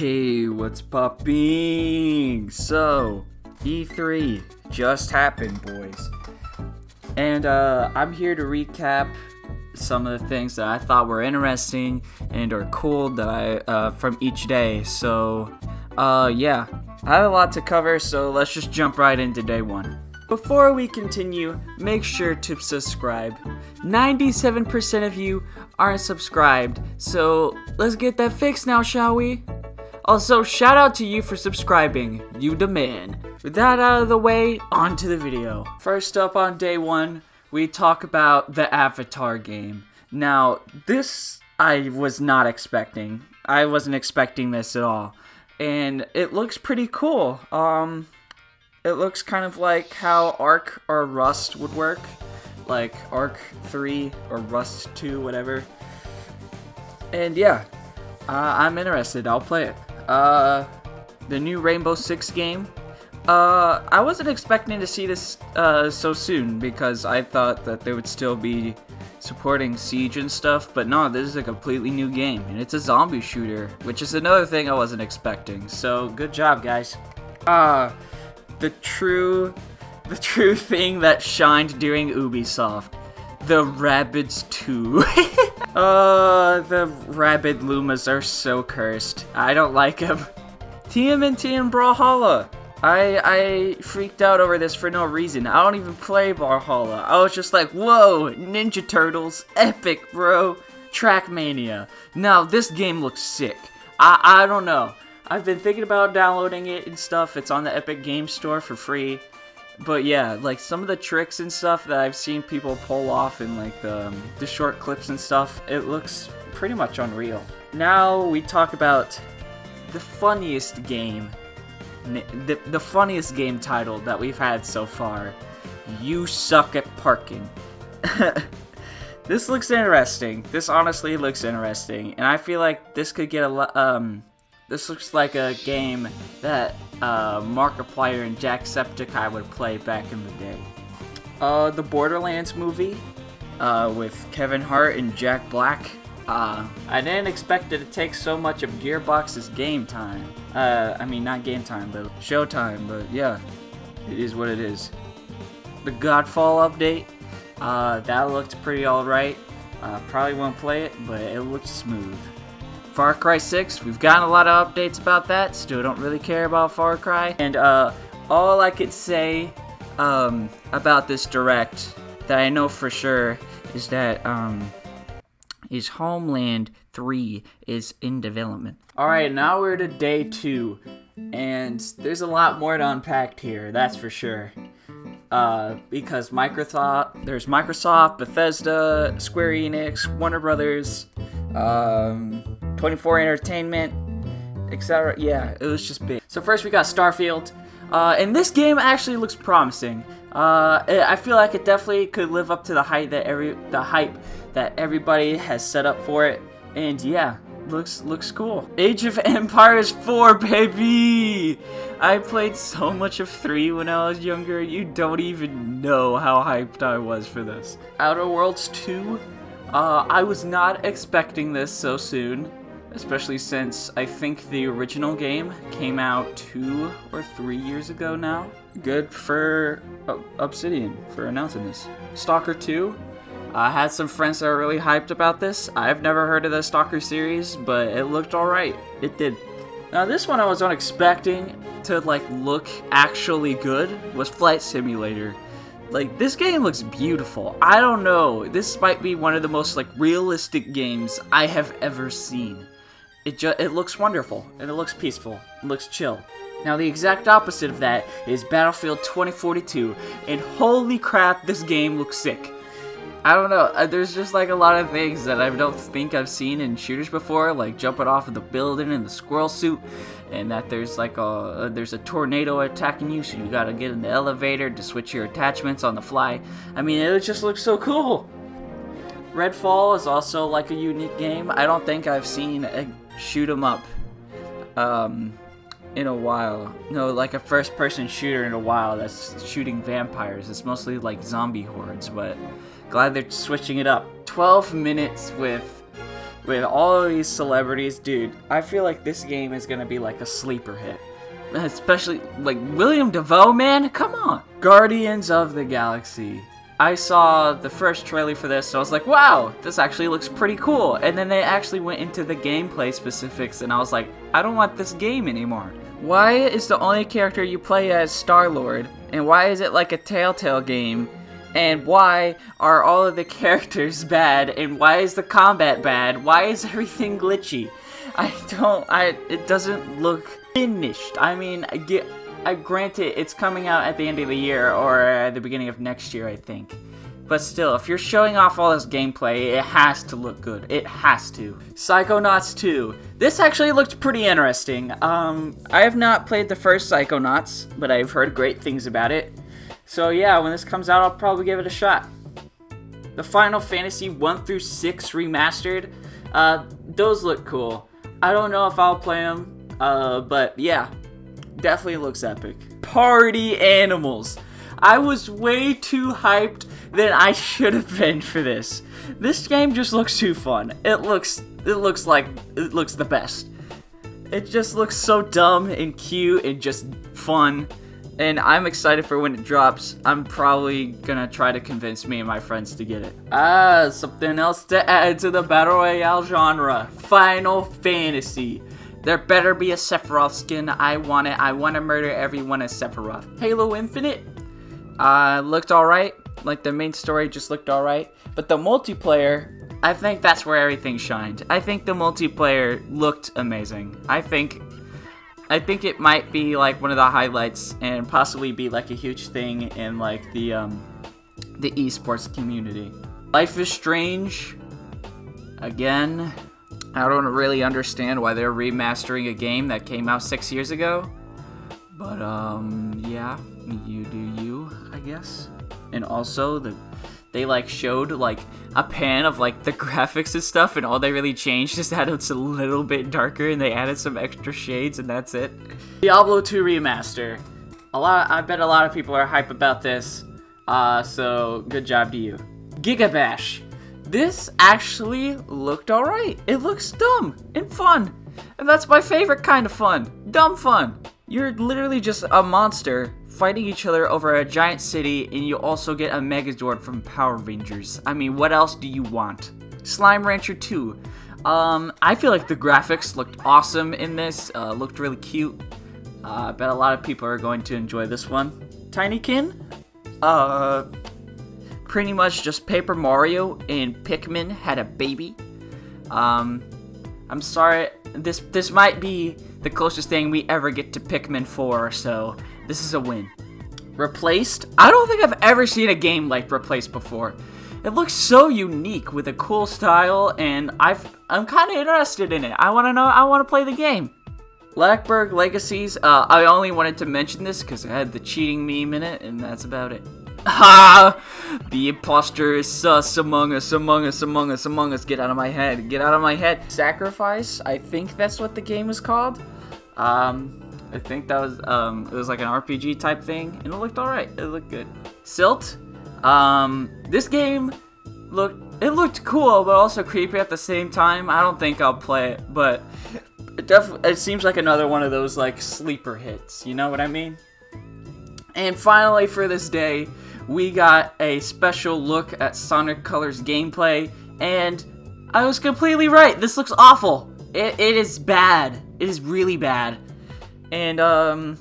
Hey, what's popping? So, E3 just happened, boys. And I'm here to recap some of the things that I thought were interesting and are cool that I from each day. So, yeah, I have a lot to cover, so let's just jump right into day one. Before we continue, make sure to subscribe. 97% of you aren't subscribed, so let's get that fixed now, shall we? Also, shout out to you for subscribing. You the man. With that out of the way, on to the video. First up on day one, we talk about the Avatar game. Now, this I was not expecting. I wasn't expecting this at all. And it looks pretty cool. It looks kind of like how Ark or Rust would work. Like Ark 3 or Rust 2, whatever. And yeah, I'm interested. I'll play it. The new Rainbow Six game. I wasn't expecting to see this so soon because I thought that they would still be supporting Siege and stuff, but no, this is a completely new game, and it's a zombie shooter, which is another thing I wasn't expecting. So good job, guys. The true thing that shined during Ubisoft. The Rabbids 2. The Rabbid Lumas are so cursed. I don't like them. TMNT and Brawlhalla. I freaked out over this for no reason. I don't even play Brawlhalla. I was just like, whoa, Ninja Turtles, epic, bro. Trackmania. Now, this game looks sick. I don't know. I've been thinking about downloading it and stuff. It's on the Epic Game Store for free. But yeah, like some of the tricks and stuff that I've seen people pull off in like the short clips and stuff, it looks pretty much unreal. Now we talk about the funniest game, the funniest game title that we've had so far. You Suck at Parking. This looks interesting. This honestly looks interesting, and I feel like this could get a lot. This looks like a game that Markiplier and Jacksepticeye would play back in the day. The Borderlands movie with Kevin Hart and Jack Black. I didn't expect it to take so much of Gearbox's game time. I mean, not game time, but showtime. But yeah, it is what it is. The Godfall update. That looked pretty alright. Probably won't play it, but it looked smooth. Far Cry 6, we've gotten a lot of updates about that. Still don't really care about Far Cry. And all I could say about this direct that I know for sure is that is Homeland 3 is in development. Alright, now we're to day 2. And there's a lot more to unpack here, that's for sure. Because there's Microsoft, Bethesda, Square Enix, Warner Brothers, 24 Entertainment, etc. Yeah, it was just big. So first we got Starfield, and this game actually looks promising. I feel like it definitely could live up to the hype that everybody has set up for it, and yeah, looks cool. Age of Empires 4, baby! I played so much of 3 when I was younger. You don't even know how hyped I was for this. Outer Worlds 2. I was not expecting this so soon, especially since I think the original game came out 2 or 3 years ago now. Good for Obsidian for announcing this. Stalker 2. I had some friends that were really hyped about this. I've never heard of the Stalker series, but it looked alright. It did. Now this one I was not expecting to like look actually good was Flight Simulator. Like, this game looks beautiful. I don't know. This might be one of the most, like, realistic games I have ever seen. It looks wonderful, and it looks peaceful. It looks chill. Now, the exact opposite of that is Battlefield 2042, and holy crap, this game looks sick. I don't know. There's just, like, a lot of things that I don't think I've seen in shooters before, like jumping off of the building in the squirrel suit, and that there's like there's a tornado attacking you, so you gotta get in the elevator to switch your attachments on the fly. I mean, it just looks so cool. Redfall is also like a unique game. I don't think I've seen a shoot 'em up in a while. No, like a first-person shooter in a while that's shooting vampires. It's mostly like zombie hordes, but glad they're switching it up. 12 minutes with with all of these celebrities, dude, I feel like this game is gonna be like a sleeper hit. Especially, like, William Dafoe, man, come on! Guardians of the Galaxy. I saw the first trailer for this, so I was like, wow, this actually looks pretty cool. And then they actually went into the gameplay specifics, and I was like, I don't want this game anymore. Why is the only character you play as Star-Lord? And why is it like a Telltale game? And why are all of the characters bad? And why is the combat bad? Why is everything glitchy? It doesn't look finished. I mean, granted, it's coming out at the end of the year or at the beginning of next year, I think. But still, if you're showing off all this gameplay, it has to look good. It has to. Psychonauts 2. This actually looked pretty interesting. I have not played the first Psychonauts, but I've heard great things about it. So yeah, when this comes out, I'll probably give it a shot. The Final Fantasy 1 through 6 remastered. Those look cool. I don't know if I'll play them, but yeah, definitely looks epic. Party Animals. I was way too hyped than I should have been for this. This game just looks too fun. It looks the best. It just looks so dumb and cute and just fun. And I'm excited for when it drops. I'm probably gonna try to convince me and my friends to get it. Something else to add to the Battle Royale genre. Final Fantasy. There better be a Sephiroth skin. I want it. I want to murder everyone as Sephiroth. Halo Infinite. Looked alright. Like, the main story just looked alright. But the multiplayer, I think that's where everything shined. I think the multiplayer looked amazing. I think it might be like one of the highlights and possibly be like a huge thing in like the esports community. Life is Strange. Again, I don't really understand why they're remastering a game that came out 6 years ago. But yeah, you do you, I guess. And also they like showed like a pan of like the graphics and stuff, and all they really changed is that it's a little bit darker and they added some extra shades, and that's it. Diablo 2 remaster. I bet a lot of people are hype about this. So good job to you. Gigabash. This actually looked alright. It looks dumb and fun. And that's my favorite kind of fun. Dumb fun. You're literally just a monster fighting each other over a giant city, and you also get a Megazord from Power Rangers. I mean, what else do you want? Slime Rancher 2. I feel like the graphics looked awesome in this. Looked really cute. I bet a lot of people are going to enjoy this one. Tinykin. Pretty much just Paper Mario and Pikmin had a baby. I'm sorry. This might be the closest thing we ever get to Pikmin 4, so this is a win. Replaced? I don't think I've ever seen a game like Replaced before. It looks so unique with a cool style, and I'm kind of interested in it. I want to play the game. Blackberg Legacies. I only wanted to mention this because it had the cheating meme in it, and that's about it. Ha! The imposter is sus among us, among us, among us, among us. Get out of my head. Get out of my head. Sacrifice. I think that's what the game is called. I think that was, it was like an RPG type thing, and it looked alright. It looked good. Silt. This game looked cool, but also creepy at the same time. I don't think I'll play it, but it seems like another one of those, like, sleeper hits. You know what I mean? And finally, for this day, we got a special look at Sonic Colors gameplay, and I was completely right. This looks awful. It is bad. It is really bad. And,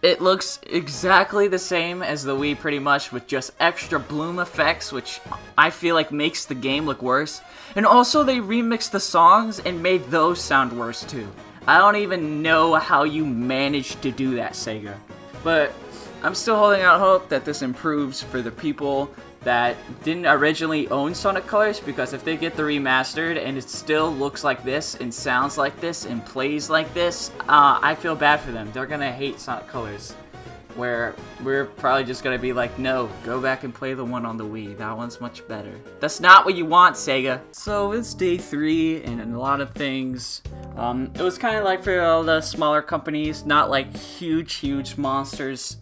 it looks exactly the same as the Wii, pretty much, with just extra bloom effects, which I feel like makes the game look worse. And also, they remixed the songs and made those sound worse, too. I don't even know how you managed to do that, Sega. But I'm still holding out hope that this improves for the people that didn't originally own Sonic Colors, because if they get the remastered and it still looks like this and sounds like this and plays like this, I feel bad for them. They're gonna hate Sonic Colors, where we're probably just gonna be like, no, go back and play the one on the Wii. That one's much better. That's not what you want, Sega. So it's day 3 and a lot of things. It was kind of like for all the smaller companies, not like huge monsters.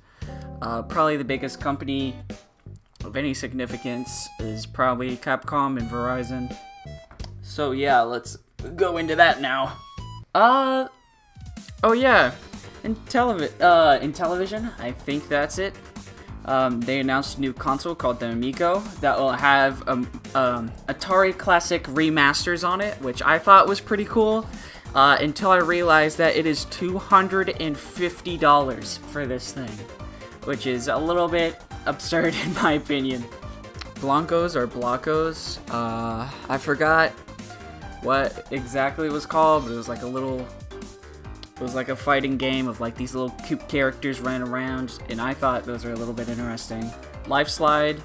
Probably the biggest company of any significance is probably Capcom and Verizon. So yeah, let's go into that now. Oh yeah, in television, I think that's it. They announced a new console called the Amico that will have Atari Classic remasters on it, which I thought was pretty cool, until I realized that it is $250 for this thing, which is a little bit absurd in my opinion. Blancos or Blocos, I forgot what exactly it was called, but it was like a fighting game of like these little cute characters running around, and I thought those were a little bit interesting. Life Slide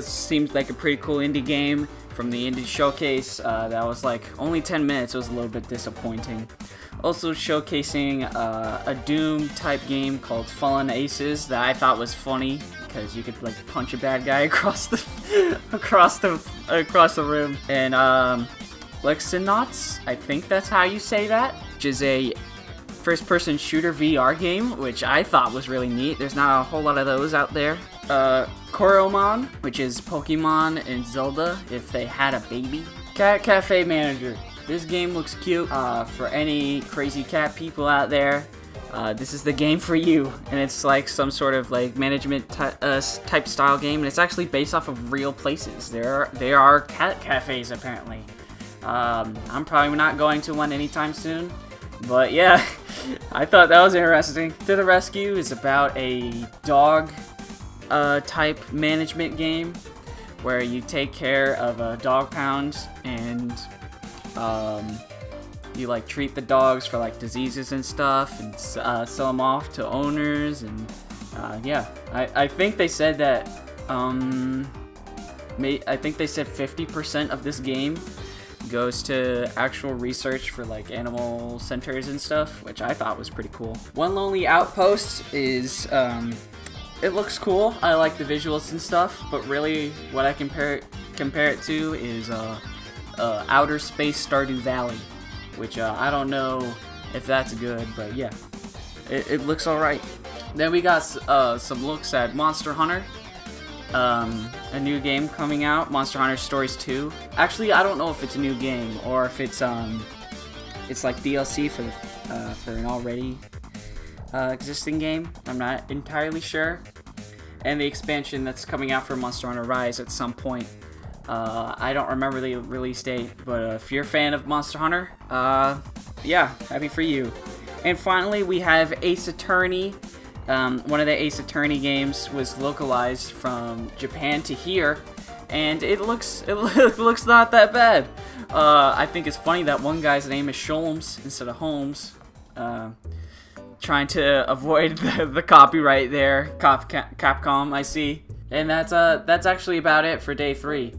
seems like a pretty cool indie game from the indie showcase. That was like only 10 minutes. It was a little bit disappointing. Also showcasing a Doom type game called Fallen Aces that I thought was funny because you could like punch a bad guy across the room. And Lexinauts, I think that's how you say that, which is a first-person shooter VR game, which I thought was really neat. There's not a whole lot of those out there. Koromon, which is Pokemon and Zelda if they had a baby. Cat Cafe Manager. This game looks cute. For any crazy cat people out there, this is the game for you. And it's like some sort of like management type style game, and it's actually based off of real places. There are cat cafes apparently. I'm probably not going to one anytime soon, but yeah, I thought that was interesting. To the Rescue is about a dog type management game where you take care of a dog pound and you like treat the dogs for like diseases and stuff and sell them off to owners, and yeah, I think they said that I think they said 50% of this game goes to actual research for like animal centers and stuff, which I thought was pretty cool. One Lonely Outpost is it looks cool. I like the visuals and stuff, but really what I compare it to is Outer Space Stardew Valley, which I don't know if that's good, but yeah, it looks alright. Then we got some looks at Monster Hunter. A new game coming out, Monster Hunter Stories 2. Actually, I don't know if it's a new game or if it's like DLC for an already existing game. I'm not entirely sure. And the expansion that's coming out for Monster Hunter Rise at some point. I don't remember the release date, but if you're a fan of Monster Hunter, yeah, happy for you. And finally, we have Ace Attorney. One of the Ace Attorney games was localized from Japan to here, and it looks not that bad. I think it's funny that one guy's name is Sholmes instead of Holmes, trying to avoid the copyright there. Capcom, I see. And that's actually about it for day 3.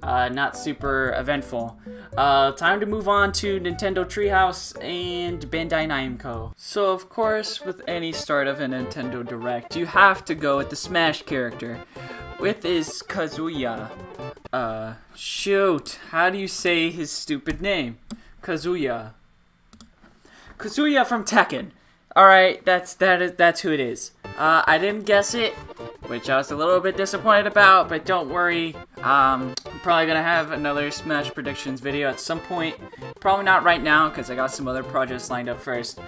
Not super eventful. Time to move on to Nintendo Treehouse and Bandai Namco. So of course, with any start of a Nintendo Direct, you have to go with the Smash character, with his Kazuya. Shoot, how do you say his stupid name? Kazuya. Kazuya from Tekken. Alright, that's who it is. I didn't guess it, which I was a little bit disappointed about, but don't worry. I'm probably gonna have another Smash predictions video at some point. Probably not right now, because I got some other projects lined up first.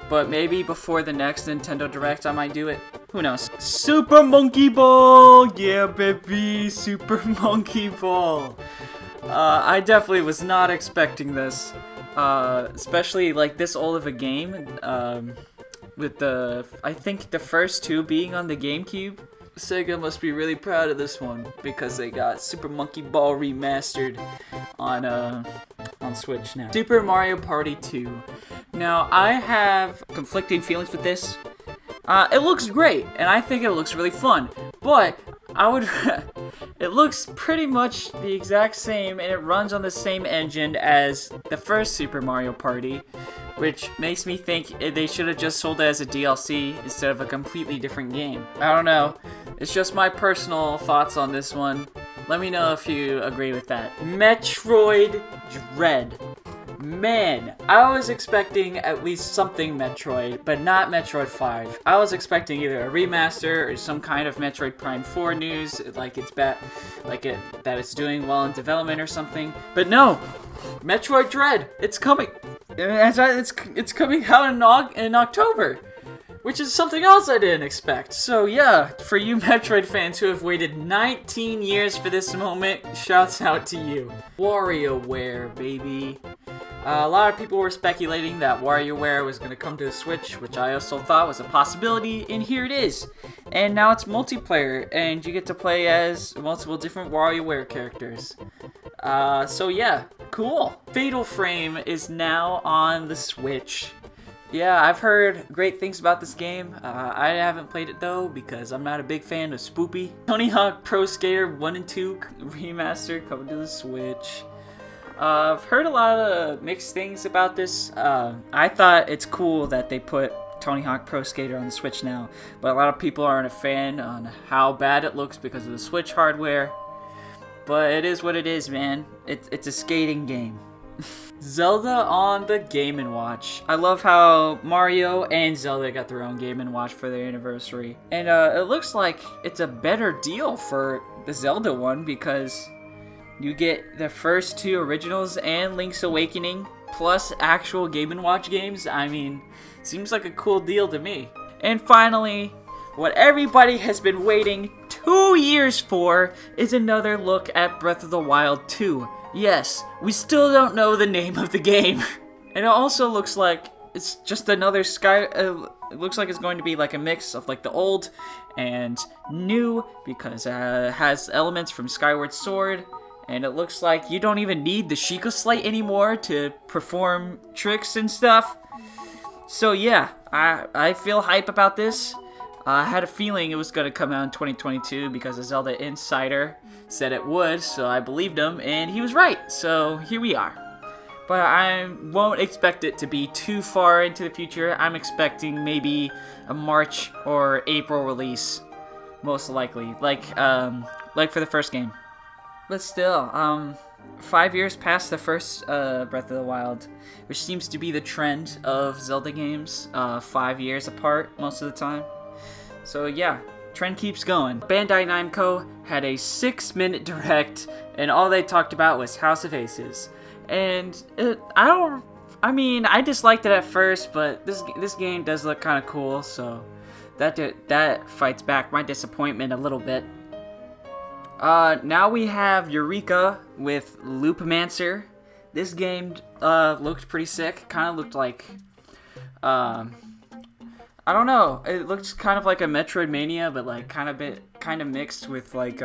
But maybe before the next Nintendo Direct I might do it. Who knows? Super Monkey Ball! Yeah, baby! Super Monkey Ball! I definitely was not expecting this. Especially like this old of a game. With I think the first 2 being on the GameCube. Sega must be really proud of this one because they got Super Monkey Ball remastered on Switch now. Super Mario Party 2. Now I have conflicting feelings with this. It looks great and I think it looks really fun, but it looks pretty much the exact same and it runs on the same engine as the first Super Mario Party, which makes me think they should have just sold it as a DLC instead of a completely different game. I don't know. It's just my personal thoughts on this one. Let me know if you agree with that. Metroid Dread. Man, I was expecting at least something Metroid, but not Metroid 5. I was expecting either a remaster or some kind of Metroid Prime 4 news, like that it's doing well in development or something. But no, Metroid Dread, it's coming. It's coming out in October, which is something else I didn't expect. So yeah, for you Metroid fans who have waited 19 years for this moment, shouts out to you. WarioWare, baby. A lot of people were speculating that WarioWare was going to come to the Switch, which I also thought was a possibility, and here it is. And now it's multiplayer, and you get to play as multiple different WarioWare characters. So yeah, cool. Fatal Frame is now on the Switch. Yeah, I've heard great things about this game. I haven't played it though because I'm not a big fan of Spoopy. Tony Hawk Pro Skater 1 and 2 remaster coming to the Switch. I've heard a lot of mixed things about this. I thought it's cool that they put Tony Hawk Pro Skater on the Switch now, but a lot of people aren't a fan on how bad it looks because of the Switch hardware. But it is what it is, man. It's a skating game. Zelda on the Game & Watch. I love how Mario and Zelda got their own Game & Watch for their anniversary. And it looks like it's a better deal for the Zelda one because you get the first 2 originals and Link's Awakening, plus actual Game & Watch games. I mean, seems like a cool deal to me. And finally, what everybody has been waiting 2 years for is another look at Breath of the Wild 2. Yes, we still don't know the name of the game. And it also looks like it's just another it looks like it's going to be like a mix of like the old and new because it has elements from Skyward Sword. And it looks like you don't even need the Sheikah Slate anymore to perform tricks and stuff. So yeah, I feel hype about this. I had a feeling it was going to come out in 2022 because a Zelda Insider said it would, so I believed him, and he was right. So here we are. But I won't expect it to be too far into the future. I'm expecting maybe a March or April release, most likely, like for the first game. But still, 5 years past the first Breath of the Wild, which seems to be the trend of Zelda games, 5 years apart most of the time. So yeah, trend keeps going. Bandai Namco had a 6-minute direct, and all they talked about was House of Aces. And I disliked it at first, but this game does look kind of cool, so that fights back my disappointment a little bit. Now we have Eureka with Loopmancer. This game looked pretty sick. Kind of looked like, I don't know. It looked kind of like a Metroidvania, but like kind of mixed with like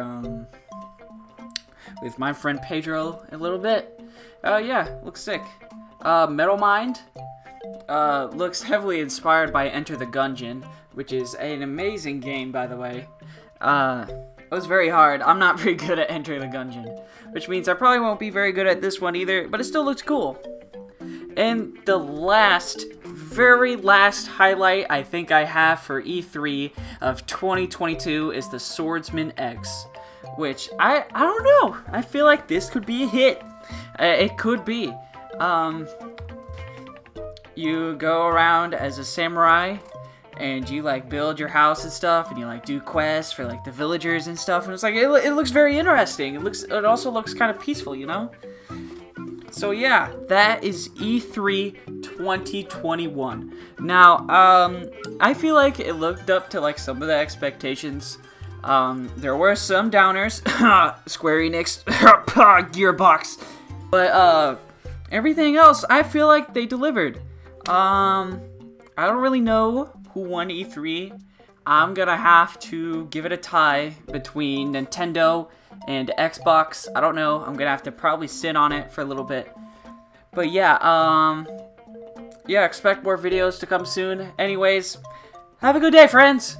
with my friend Pedro a little bit. Yeah, looks sick. Metal Mind looks heavily inspired by Enter the Gungeon, which is an amazing game, by the way. It was very hard. I'm not very good at Enter the Gungeon, which means I probably won't be very good at this one either, but it still looks cool. And the very last highlight I think I have for E3 of 2022 is the Swordsman X, which I don't know. I feel like this could be a hit. It could be. You go around as a samurai, and you like build your house and stuff, and you like do quests for like the villagers and stuff, and it's like it looks very interesting. It also looks kind of peaceful, you know. So yeah, that is E3 2021. Now, I feel like it lived up to like some of the expectations. There were some downers, Square Enix, Gearbox, but everything else I feel like they delivered. I don't really know who won E3. I'm gonna have to give it a tie between Nintendo and Xbox. I don't know. I'm gonna have to probably sit on it for a little bit. But yeah, yeah, expect more videos to come soon. Anyways, have a good day, friends!